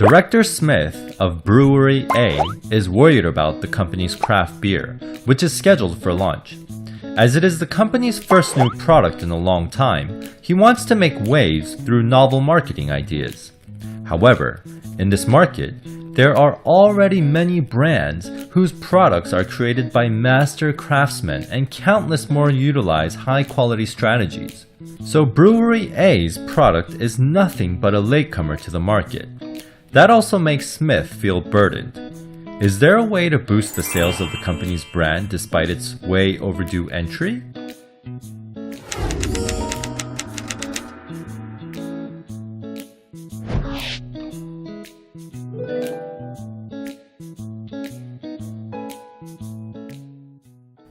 Director Smith of Brewery A is worried about the company's craft beer, which is scheduled for launch. As it is the company's first new product in a long time, he wants to make waves through novel marketing ideas. However, in this market, there are already many brands whose products are created by master craftsmen and countless more utilize high-quality strategies. So Brewery A's product is nothing but a latecomer to the market. That also makes Smith feel burdened. Is there a way to boost the sales of the company's brand despite its way overdue entry?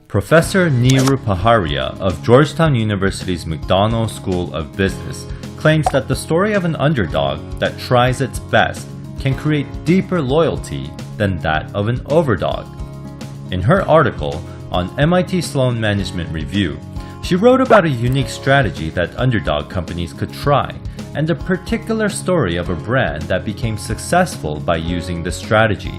Professor Neeru Paharia of Georgetown University's McDonough School of Business claims that the story of an underdog that tries its best can create deeper loyalty than that of an overdog. In her article on MIT Sloan Management Review, she wrote about a unique strategy that underdog companies could try and a particular story of a brand that became successful by using this strategy.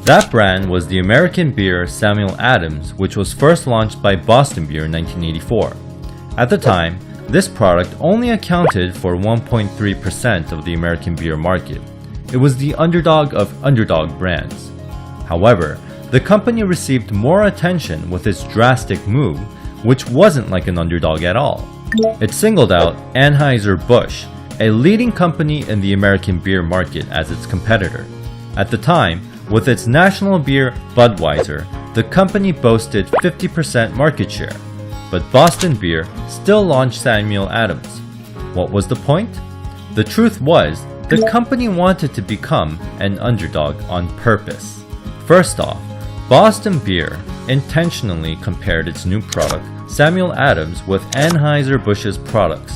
That brand was the American beer Samuel Adams, which was first launched by Boston Beer in 1984. At the time, this product only accounted for 1.3% of the American beer market. It was the underdog of underdog brands. However, the company received more attention with its drastic move, which wasn't like an underdog at all. It singled out Anheuser-Busch, a leading company in the American beer market, as its competitor. At the time, with its national beer Budweiser, the company boasted 50% market share. But Boston Beer still launched Samuel Adams. What was the point? The truth was, the company wanted to become an underdog on purpose. First off, Boston Beer intentionally compared its new product, Samuel Adams, with Anheuser-Busch's products.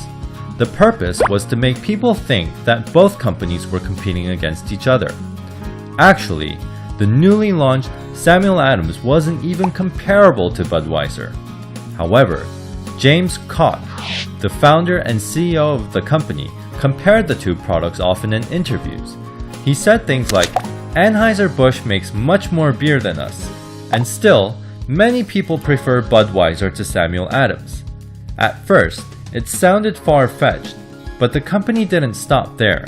The purpose was to make people think that both companies were competing against each other. Actually, the newly launched Samuel Adams wasn't even comparable to Budweiser. However, James Koch, the founder and CEO of the company, compared the two products often in interviews. He said things like, "Anheuser-Busch makes much more beer than us, and still, many people prefer Budweiser to Samuel Adams." At first, it sounded far-fetched, but the company didn't stop there.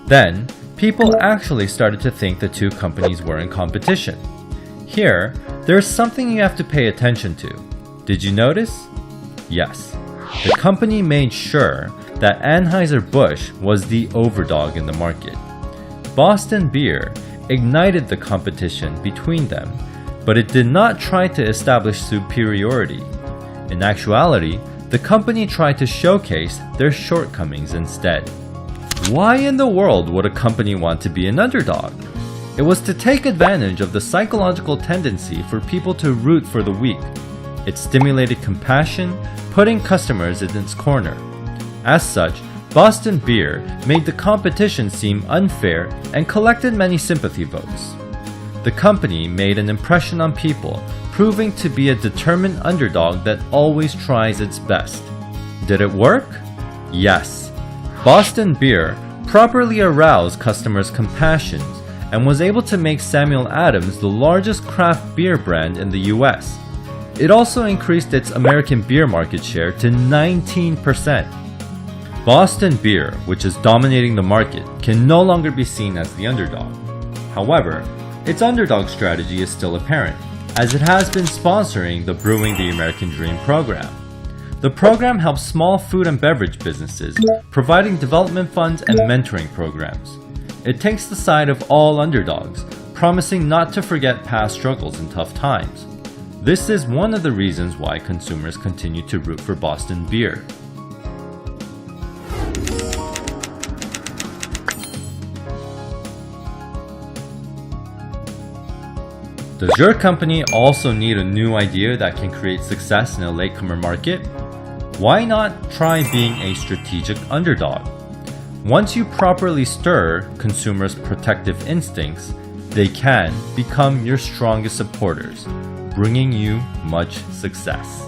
Then, people actually started to think the two companies were in competition. Here, there's something you have to pay attention to. Did you notice? Yes. The company made sure that Anheuser-Busch was the overdog in the market. Boston Beer ignited the competition between them, but it did not try to establish superiority. In actuality, the company tried to showcase their shortcomings instead. Why in the world would a company want to be an underdog? It was to take advantage of the psychological tendency for people to root for the weak. It stimulated compassion, putting customers in its corner. As such, Boston Beer made the competition seem unfair and collected many sympathy votes. The company made an impression on people, proving to be a determined underdog that always tries its best. Did it work? Yes. Boston Beer properly aroused customers' compassions and was able to make Samuel Adams the largest craft beer brand in the US. It also increased its American beer market share to 19%. Boston Beer, which is dominating the market, can no longer be seen as the underdog. However, its underdog strategy is still apparent, as it has been sponsoring the Brewing the American Dream program. The program helps small food and beverage businesses, providing development funds and mentoring programs. It takes the side of all underdogs, promising not to forget past struggles and tough times. This is one of the reasons why consumers continue to root for Boston Beer. Does your company also need a new idea that can create success in a latecomer market? Why not try being a strategic underdog? Once you properly stir consumers' protective instincts, they can become your strongest supporters, bringing you much success.